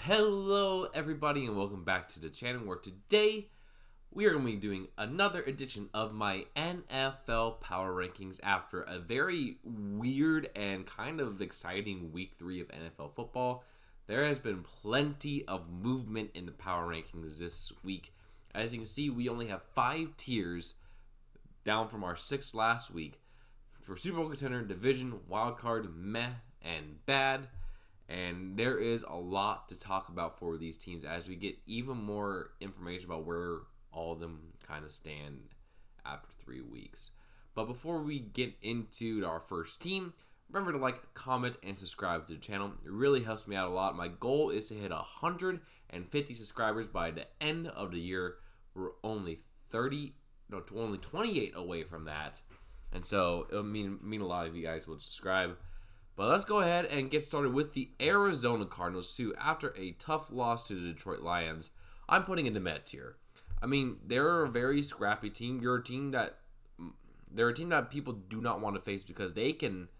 Hello everybody and welcome back to the channel where today we are going to be doing another edition of my NFL Power Rankings after a very weird and kind of exciting week 3 of NFL football. There has been plenty of movement in the Power Rankings this week. As you can see, we only have 5 tiers down from our 6 last week for Super Bowl contender, division, wildcard, meh, and bad. And there is a lot to talk about for these teams as we get even more information about where all of them kind of stand after 3 weeks. But before we get into our first team, remember to like, comment, and subscribe to the channel. It really helps me out a lot. My goal is to hit 150 subscribers by the end of the year. We're only 28 away from that. And so it'll mean a lot if you guys would subscribe. But let's go ahead and get started with the Arizona Cardinals, who, after a tough loss to the Detroit Lions, I'm putting in the med tier. I mean, they're a very scrappy team. They're a team that people do not want to face because they can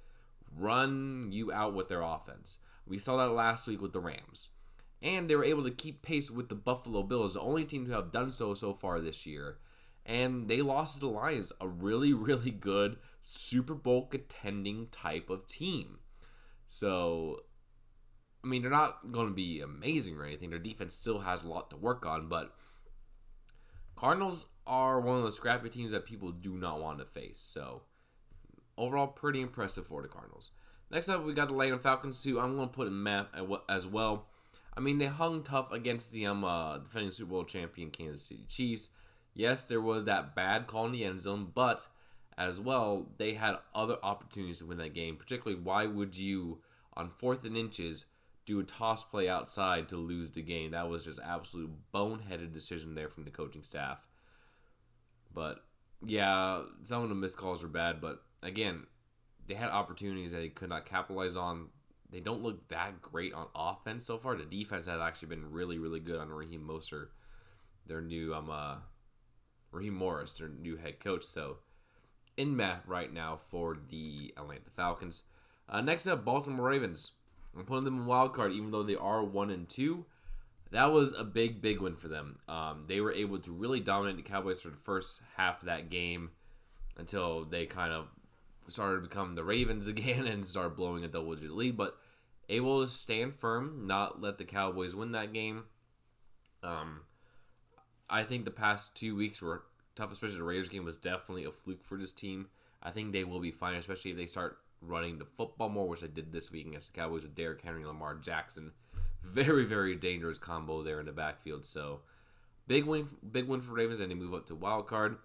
run you out with their offense. We saw that last week with the Rams. And they were able to keep pace with the Buffalo Bills, the only team to have done so far this year. And they lost to the Lions, a really, really good Super Bowl contending type of team. So, I mean, they're not going to be amazing or anything. Their defense still has a lot to work on, but Cardinals are one of those scrappy teams that people do not want to face. So, overall, pretty impressive for the Cardinals. Next up, we got the Atlanta Falcons, who I'm going to put in map as well. I mean, they hung tough against the defending Super Bowl champion Kansas City Chiefs. Yes, there was that bad call in the end zone, but as well, they had other opportunities to win that game. Particularly, why would you, on 4th and inches, do a toss play outside to lose the game? That was just absolute boneheaded decision there from the coaching staff. But, yeah, some of the missed calls were bad. But, again, they had opportunities that they could not capitalize on. They don't look that great on offense so far. The defense has actually been really, really good on Raheem Mostert, their new Raheem Morris, their new head coach. So, in map right now for the Atlanta Falcons. Next up, Baltimore Ravens. I'm putting them in wild card, even though they are 1-2. That was a big, big win for them. They were able to really dominate the Cowboys for the first half of that game until they kind of started to become the Ravens again and started blowing a double-digit lead. But able to stand firm, not let the Cowboys win that game. I think the past 2 weeks were tough, especially the Raiders game was definitely a fluke for this team. I think they will be fine, especially if they start running the football more, which they did this week against the Cowboys with Derrick Henry and Lamar Jackson. Very, very dangerous combo there in the backfield. So, big win for Ravens, and they move up to wild card.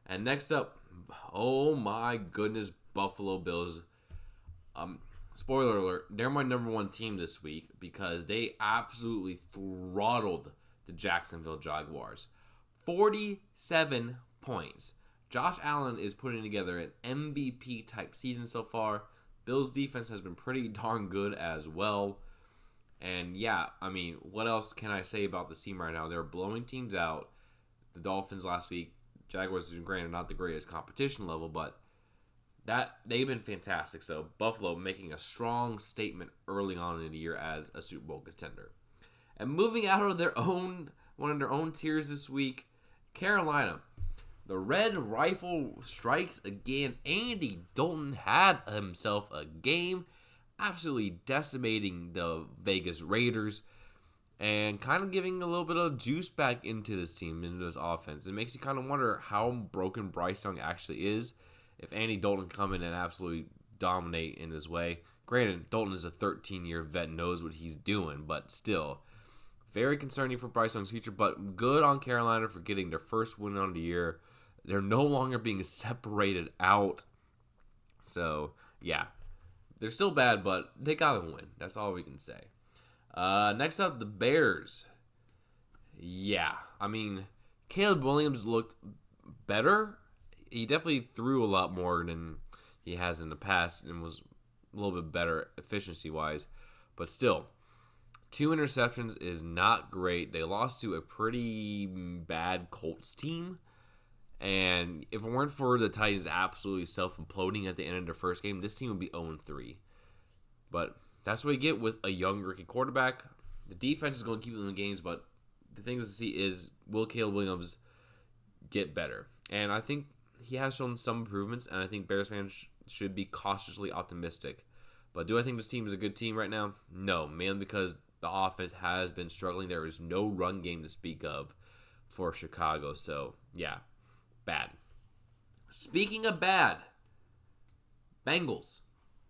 And next up, oh my goodness, Buffalo Bills. Spoiler alert, they're my number 1 team this week because they absolutely throttled the Jacksonville Jaguars. 47 points. Josh Allen is putting together an MVP type season so far. Bills defense has been pretty darn good as well. And yeah, I mean, what else can I say about this team right now? They're blowing teams out. The Dolphins last week, Jaguars, granted, not the greatest competition level, but that they've been fantastic. So Buffalo making a strong statement early on in the year as a Super Bowl contender. And moving out of one of their own tiers this week, Carolina. The Red Rifle strikes again. Andy Dalton had himself a game, absolutely decimating the Vegas Raiders and kind of giving a little bit of juice back into this team, into this offense. It makes you kind of wonder how broken Bryce Young actually is if Andy Dalton can come in and absolutely dominate in this way. Granted, Dalton is a 13-year vet, knows what he's doing, but still, very concerning for Bryce Young's future, but good on Carolina for getting their first win on the year. They're no longer being separated out. So, yeah. They're still bad, but they got to win. That's all we can say. Next up, the Bears. Yeah. I mean, Caleb Williams looked better. He definitely threw a lot more than he has in the past and was a little bit better efficiency-wise. But still, 2 interceptions is not great. They lost to a pretty bad Colts team. And if it weren't for the Titans absolutely self-imploding at the end of their first game, this team would be 0-3. But that's what you get with a young rookie quarterback. The defense is going to keep them in games, but the thing to see is, will Caleb Williams get better? And I think he has shown some improvements, and I think Bears fans should be cautiously optimistic. But do I think this team is a good team right now? No, mainly because the offense has been struggling. There is no run game to speak of for Chicago. So, yeah, bad. Speaking of bad, Bengals,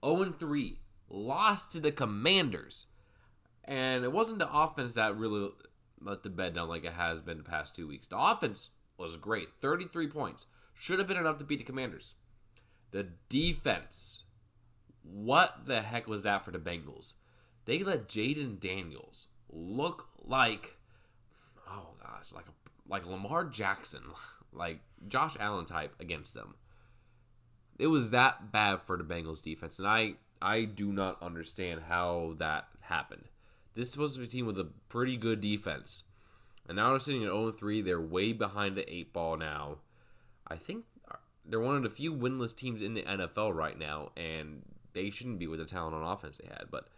0-3, lost to the Commanders. And it wasn't the offense that really let the bed down like it has been the past 2 weeks. The offense was great, 33 points. Should have been enough to beat the Commanders. The defense, what the heck was that for the Bengals? They let Jaden Daniels look like, oh gosh, like Lamar Jackson, like Josh Allen type against them. It was that bad for the Bengals defense, and I do not understand how that happened. This is supposed to be a team with a pretty good defense, and now they're sitting at 0-3. They're way behind the 8 ball now. I think they're one of the few winless teams in the NFL right now, and they shouldn't be with the talent on offense they had. But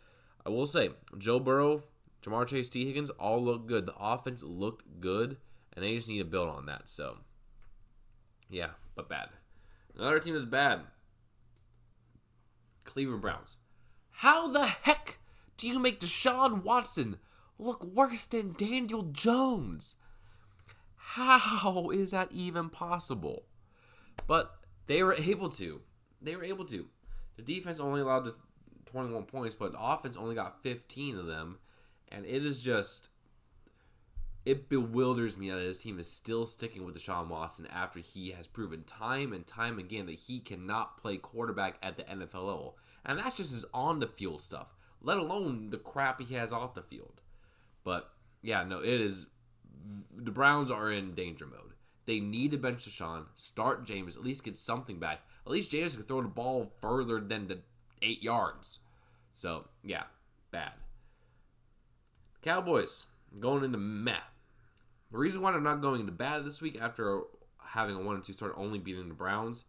I will say, Joe Burrow, Jamar Chase, T. Higgins all look good. The offense looked good, and they just need to build on that. So, yeah, but bad. Another team is bad. Cleveland Browns. How the heck do you make Deshaun Watson look worse than Daniel Jones? How is that even possible? But they were able to. The defense only allowed 21 points, but the offense only got 15 of them. And it is just, it bewilders me that this team is still sticking with Deshaun Watson after he has proven time and time again that he cannot play quarterback at the NFL level. And that's just his on-the-field stuff, let alone the crap he has off the field. But, yeah, no, it is, the Browns are in danger mode. They need to bench Deshaun, start Jameis, at least get something back. At least Jameis can throw the ball further than the 8 yards. So, yeah, bad. Cowboys, going into meh. The reason why they're not going into bad this week after having a 1-2 start, only beating the Browns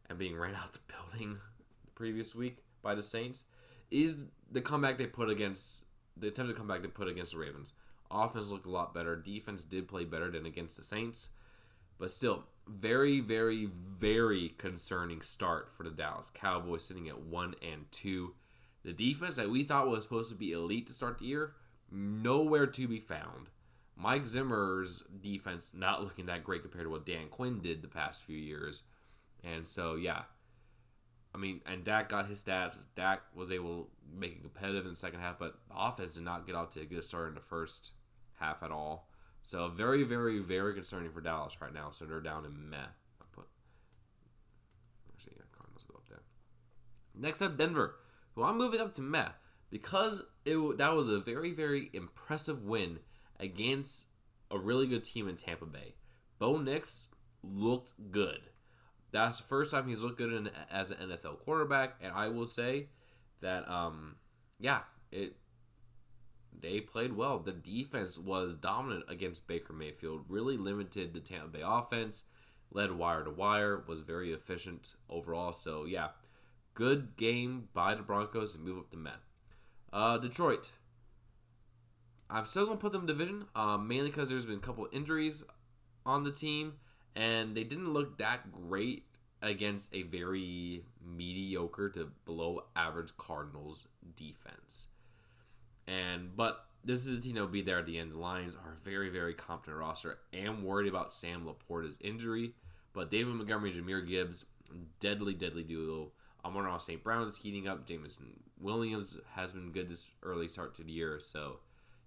and being ran out the building the previous week by the Saints, is the comeback they put against, the attempted comeback they put against the Ravens. Offense looked a lot better. Defense did play better than against the Saints. But still, very, very, very concerning start for the Dallas Cowboys, sitting at 1-2. The defense that we thought was supposed to be elite to start the year, nowhere to be found. Mike Zimmer's defense not looking that great compared to what Dan Quinn did the past few years. And so, yeah. I mean, and Dak got his stats. Dak was able to make it competitive in the second half, but the offense did not get out to a good start in the first half at all. So, very, very, very concerning for Dallas right now. So, they're down in meh. Actually, yeah, Cardinals go up there. Next up, Denver, who I'm moving up to meh because that was a very, very impressive win against a really good team in Tampa Bay. Bo Nix looked good. That's the first time he's looked good as an NFL quarterback, and I will say that, they played well. The defense was dominant against Baker Mayfield, really limited the Tampa Bay offense, led wire to wire, was very efficient overall. So, yeah, good game by the Broncos and move up to meh. Detroit. I'm still going to put them in division, mainly because there's been a couple injuries on the team, and they didn't look that great against a very mediocre to below average Cardinals defense. But this is a team that will be there at the end. The Lions are a very, very competent roster. I am worried about Sam Laporta's injury, but David Montgomery and Jahmyr Gibbs, deadly, deadly duo. Amon-Ra St. Brown is heating up. Jameson Williams has been good this early start to the year. So,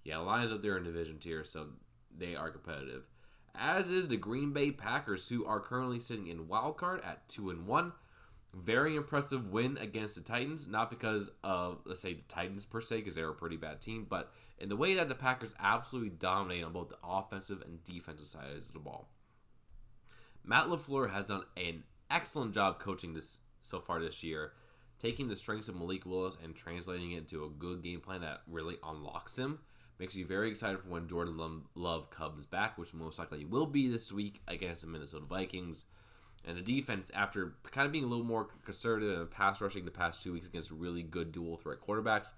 yeah, Lions up there in division tier, so they are competitive. As is the Green Bay Packers, who are currently sitting in wild card at 2-1. Very impressive win against the Titans, not because of, let's say, the Titans per se, because they're a pretty bad team, but in the way that the Packers absolutely dominate on both the offensive and defensive sides of the ball. Matt LaFleur has done an excellent job coaching this so far this year, taking the strengths of Malik Willis and translating it into a good game plan that really unlocks him. Makes you very excited for when Jordan Love comes back, which most likely will be this week against the Minnesota Vikings. And the defense, after kind of being a little more conservative and pass rushing the past 2 weeks against really good dual threat quarterbacks,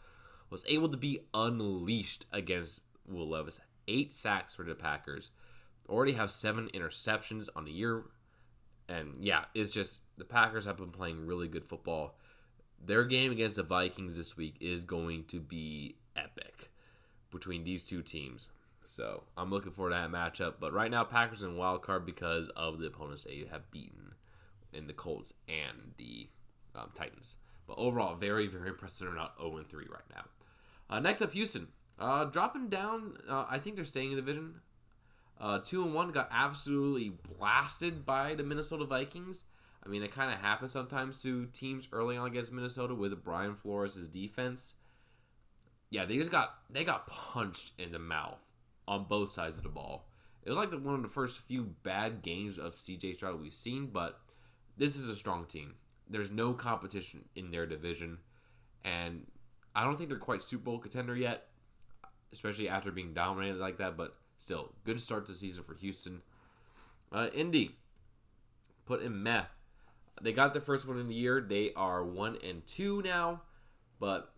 was able to be unleashed against Will Levis. 8 sacks for the Packers. Already have 7 interceptions on the year. And yeah, it's just the Packers have been playing really good football. Their game against the Vikings this week is going to be epic between these two teams. So I'm looking forward to that matchup. But right now, Packers in wild card because of the opponents they have beaten in the Colts and the Titans. But overall, very, very impressive. They're not 0-3 right now. Next up, Houston. Dropping down, I think they're staying in the division. 2-1 got absolutely blasted by the Minnesota Vikings. I mean, it kind of happens sometimes to teams early on against Minnesota with Brian Flores' defense. Yeah, they got punched in the mouth on both sides of the ball. It was like one of the first few bad games of CJ Stroud we've seen, but this is a strong team. There's no competition in their division, and I don't think they're quite Super Bowl contender yet, especially after being dominated like that, but still, good start to the season for Houston. Indy, put in meh. They got their first one in the year. They are 1-2 now, but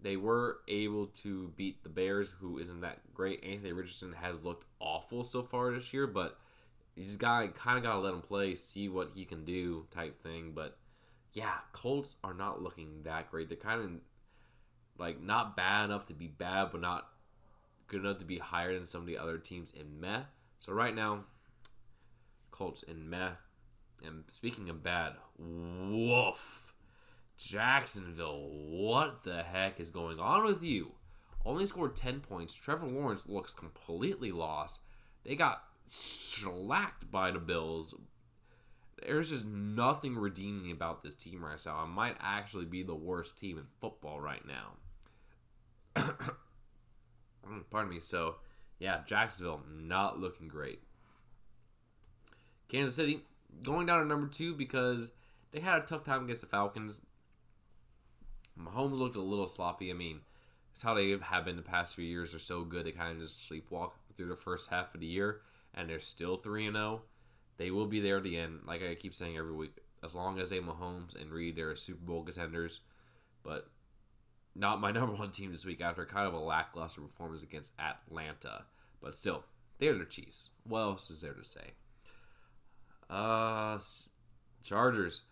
they were able to beat the Bears, who isn't that great. Anthony Richardson has looked awful so far this year, but you just kind of got to let him play, see what he can do type thing. But yeah, Colts are not looking that great. They're kind of like not bad enough to be bad, but not good enough to be higher than some of the other teams in meh. So right now, Colts in meh. And speaking of bad, woof. Jacksonville, what the heck is going on with you? Only scored 10 points. Trevor Lawrence looks completely lost. They got shellacked by the Bills. There's just nothing redeeming about this team right now. It might actually be the worst team in football right now. Pardon me. So, yeah, Jacksonville not looking great. Kansas City going down to number 2 because they had a tough time against the Falcons. Mahomes looked a little sloppy. I mean, it's how they have been the past few years. They're so good. They kind of just sleepwalk through the first half of the year, and they're still 3-0. They will be there at the end, like I keep saying every week. As long as they Mahomes and Reed, they're Super Bowl contenders. But not my number 1 team this week after kind of a lackluster performance against Atlanta. But still, they're the Chiefs. What else is there to say? Chargers.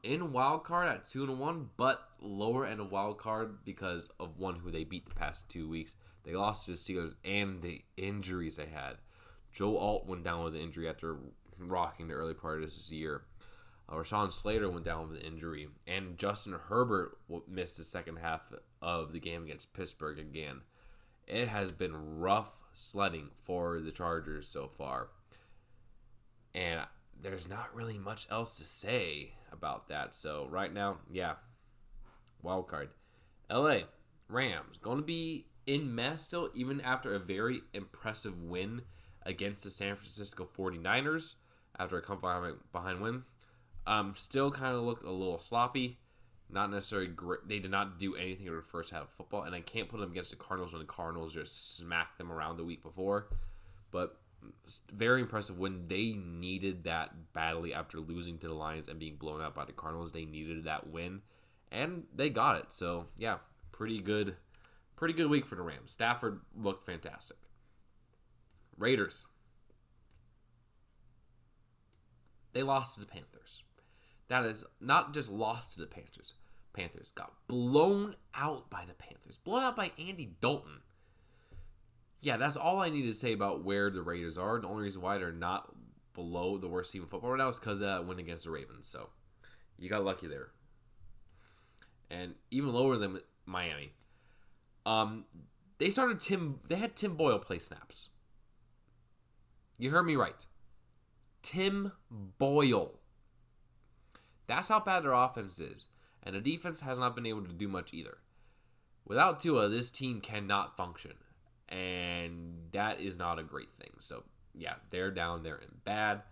In wild card at 2-1, but lower end of wild card because of one who they beat the past 2 weeks. They lost to the Steelers and the injuries they had. Joe Alt went down with an injury after rocking the early part of this year. Rashawn Slater went down with an injury, and Justin Herbert missed the second half of the game against Pittsburgh again. It has been rough sledding for the Chargers so far, and there's not really much else to say about that. So right now, yeah, wild card. LA Rams going to be in mess still, even after a very impressive win against the San Francisco 49ers after a come behind win. Still kind of looked a little sloppy. Not necessarily great. They did not do anything in the first half of football, and I can't put them against the Cardinals when the Cardinals just smacked them around the week before. But very impressive when they needed that badly after losing to the Lions and being blown out by the Cardinals. They needed that win, and they got it. So, yeah, pretty good week for the Rams. Stafford looked fantastic. Raiders. They lost to the Panthers. That is not just lost to the Panthers. Panthers got blown out by the Panthers. Blown out by Andy Dalton. Yeah, that's all I need to say about where the Raiders are. The only reason why they're not below the worst team in football right now is because of that win against the Ravens. So, you got lucky there. And even lower than Miami. They had Tim Boyle play snaps. You heard me right. Tim Boyle. That's how bad their offense is. And the defense has not been able to do much either. Without Tua, this team cannot function. And that is not a great thing. So, yeah, they're down there and bad.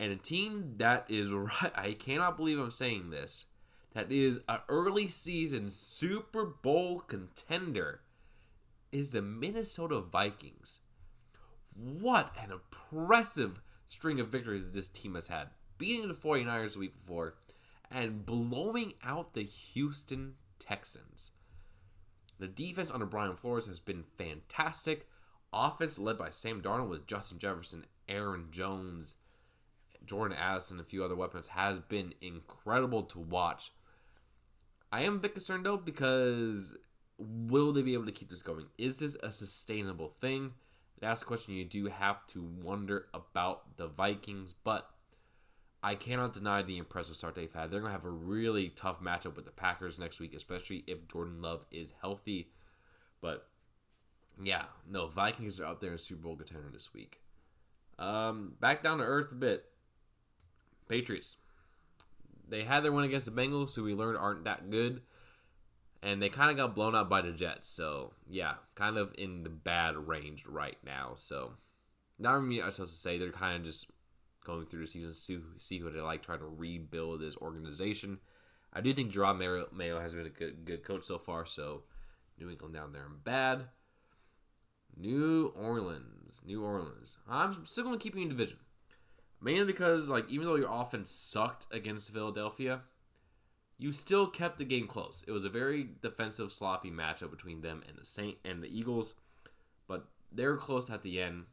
And a team that is, I cannot believe I'm saying this, that is an early season Super Bowl contender is the Minnesota Vikings. What an impressive string of victories this team has had. Beating the 49ers the week before and blowing out the Houston Texans. The defense under Brian Flores has been fantastic. Offense led by Sam Darnold with Justin Jefferson, Aaron Jones, Jordan Addison, and a few other weapons has been incredible to watch. I am a bit concerned though because will they be able to keep this going? Is this a sustainable thing? That's a question you do have to wonder about the Vikings, but I cannot deny the impressive start they've had. They're going to have a really tough matchup with the Packers next week, especially if Jordan Love is healthy. But yeah, no, Vikings are up there in Super Bowl contender this week. Back down to earth a bit. Patriots. They had their win against the Bengals, who we learned aren't that good. And they kind of got blown out by the Jets. So, yeah, kind of in the bad range right now. So, not really much else to say. They're kind of just going through the season to see who they like, trying to rebuild this organization. I do think Gerard Mayo has been a good coach so far. So, New England down there in bad. New Orleans. I'm still going to keep you in division. Mainly because, even though your offense sucked against Philadelphia, you still kept the game close. It was a very defensive, sloppy matchup between them and the Eagles, but they were close at the end.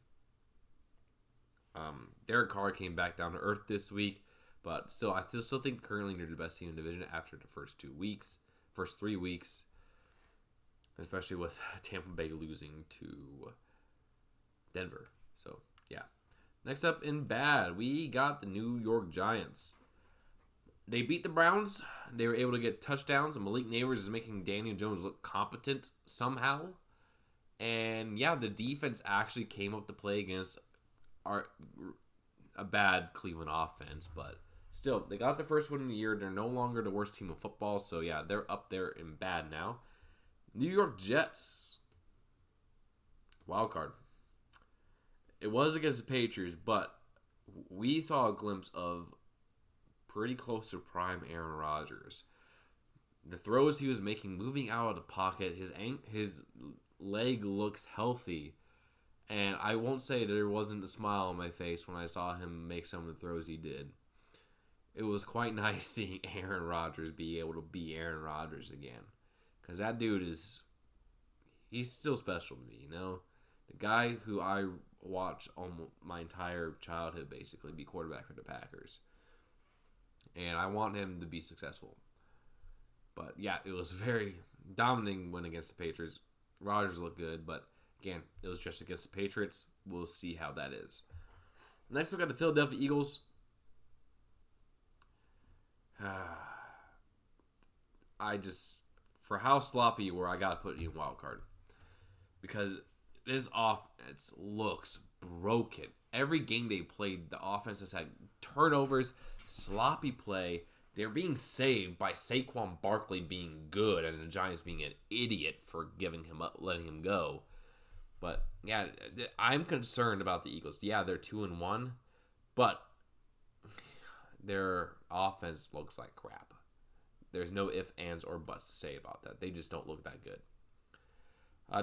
Derek Carr came back down to earth this week, but still, I still think currently they're the best team in the division after the first 3 weeks, especially with Tampa Bay losing to Denver. So, yeah. Next up in bad, we got the New York Giants. They beat the Browns. They were able to get touchdowns, and Malik Nabers is making Daniel Jones look competent somehow. And yeah, the defense actually came up to play against a bad Cleveland offense, but still, they got their first win in the year. They're no longer the worst team in football, so yeah, they're up there in bad now. New York Jets. Wild card. It was against the Patriots, but we saw a glimpse of pretty close to prime Aaron Rodgers. The throws he was making, moving out of the pocket, his leg looks healthy. And I won't say there wasn't a smile on my face when I saw him make some of the throws he did. It was quite nice seeing Aaron Rodgers be able to be Aaron Rodgers again. Because that dude he's still special to me, you know? The guy who I watched almost my entire childhood basically be quarterback for the Packers. And I want him to be successful. But yeah, it was a very dominating win against the Patriots. Rodgers looked good, but again, it was just against the Patriots. We'll see how that is. Next, we got the Philadelphia Eagles. For how sloppy you were, I got to put you in wild card. Because this offense looks broken. Every game they played, the offense has had turnovers, sloppy play. They're being saved by Saquon Barkley being good and the Giants being an idiot for giving him up, letting him go. But yeah, I'm concerned about the Eagles. Yeah, they're 2-1, but their offense looks like crap. There's no ifs, ands, or buts to say about that. They just don't look that good.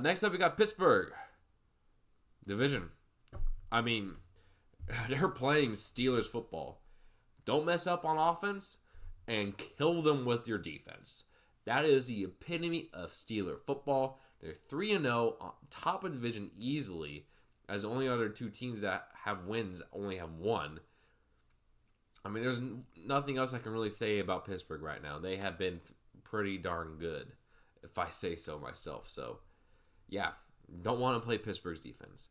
Next up, we got Pittsburgh. Division. I mean, they're playing Steelers football. Don't mess up on offense and kill them with your defense. That is the epitome of Steeler football. They're 3-0 on top of the division easily, as the only other two teams that have wins only have one. I mean, there's nothing else I can really say about Pittsburgh right now. They have been pretty darn good, if I say so myself. So, yeah, don't want to play Pittsburgh's defense.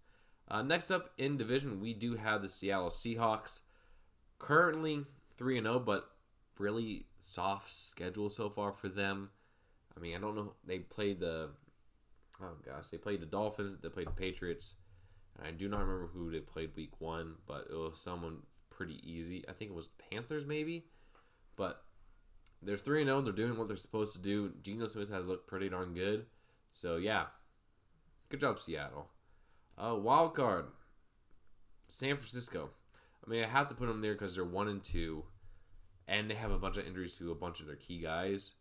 Next up in division, we do have the Seattle Seahawks. Currently 3-0, but really soft schedule so far for them. I mean, I don't know. They played the Dolphins. They played the Patriots. And I do not remember who they played week 1, but it was someone pretty easy. I think it was Panthers maybe. But they're 3-0. They're doing what they're supposed to do. Geno Smith has looked pretty darn good. So, yeah. Good job, Seattle. Wild card. San Francisco. I mean, I have to put them there because they're 1-2. And they have a bunch of injuries to a bunch of their key guys.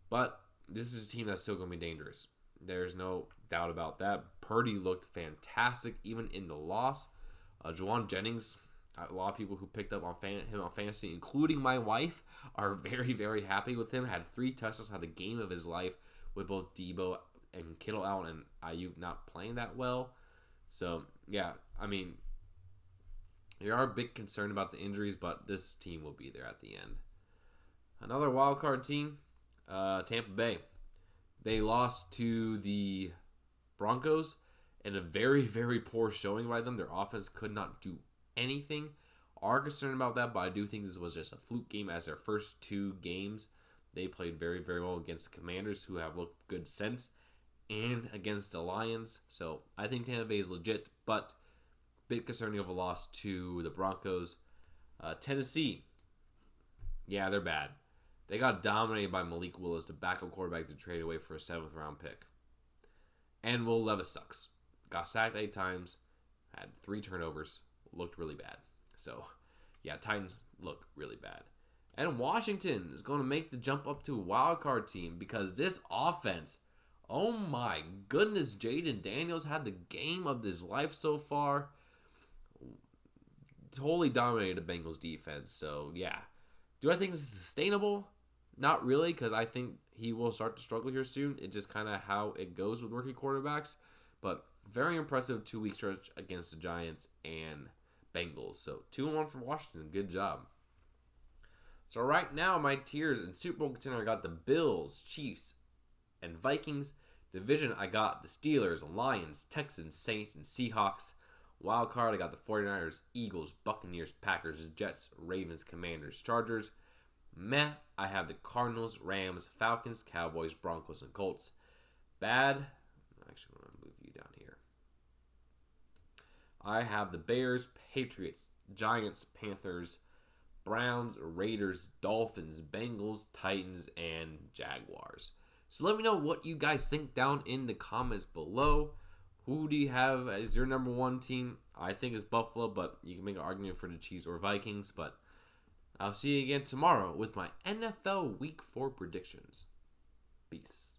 But this is a team that's still going to be dangerous. There's no doubt about that. Purdy looked fantastic even in the loss. Juwan Jennings, a lot of people who picked up on him on fantasy, including my wife, are very, very happy with him. Had 3 touchdowns, had the game of his life with both Debo and Kittle out and Ayuk not playing that well. So, yeah, I mean, there are a big concern about the injuries, but this team will be there at the end. Another wild card team, Tampa Bay. They lost to the Broncos in a very, very poor showing by them. Their offense could not do anything. Are concerned about that, but I do think this was just a fluke game as their first 2 games. They played very, very well against the Commanders, who have looked good since, and against the Lions. So I think Tampa Bay is legit, but bit concerning of a loss to the Broncos. Tennessee, yeah, they're bad. They got dominated by Malik Willis, the backup quarterback to trade away for a 7th round pick. And Will Levis sucks. Got sacked 8 times, had 3 turnovers, looked really bad. So, yeah, Titans look really bad. And Washington is going to make the jump up to a wild card team because this offense, oh my goodness, Jaden Daniels had the game of his life so far. Totally dominated the Bengals defense. So, yeah. Do I think this is sustainable? Not really, because I think he will start to struggle here soon. It's just kind of how it goes with rookie quarterbacks. But very impressive 2-week stretch against the Giants and Bengals. So 2-1 for Washington. Good job. So right now, my tiers in Super Bowl contender, I got the Bills, Chiefs, and Vikings. Division, I got the Steelers, Lions, Texans, Saints, and Seahawks. Wild card, I got the 49ers, Eagles, Buccaneers, Packers, Jets, Ravens, Commanders, Chargers. Meh, I have the Cardinals, Rams, Falcons, Cowboys, Broncos, and Colts. Bad, I'm actually going to move you down here. I have the Bears, Patriots, Giants, Panthers, Browns, Raiders, Dolphins, Bengals, Titans, and Jaguars. So let me know what you guys think down in the comments below. Who do you have as your number 1 team? I think it's Buffalo, but you can make an argument for the Chiefs or Vikings. But I'll see you again tomorrow with my NFL Week 4 predictions. Peace.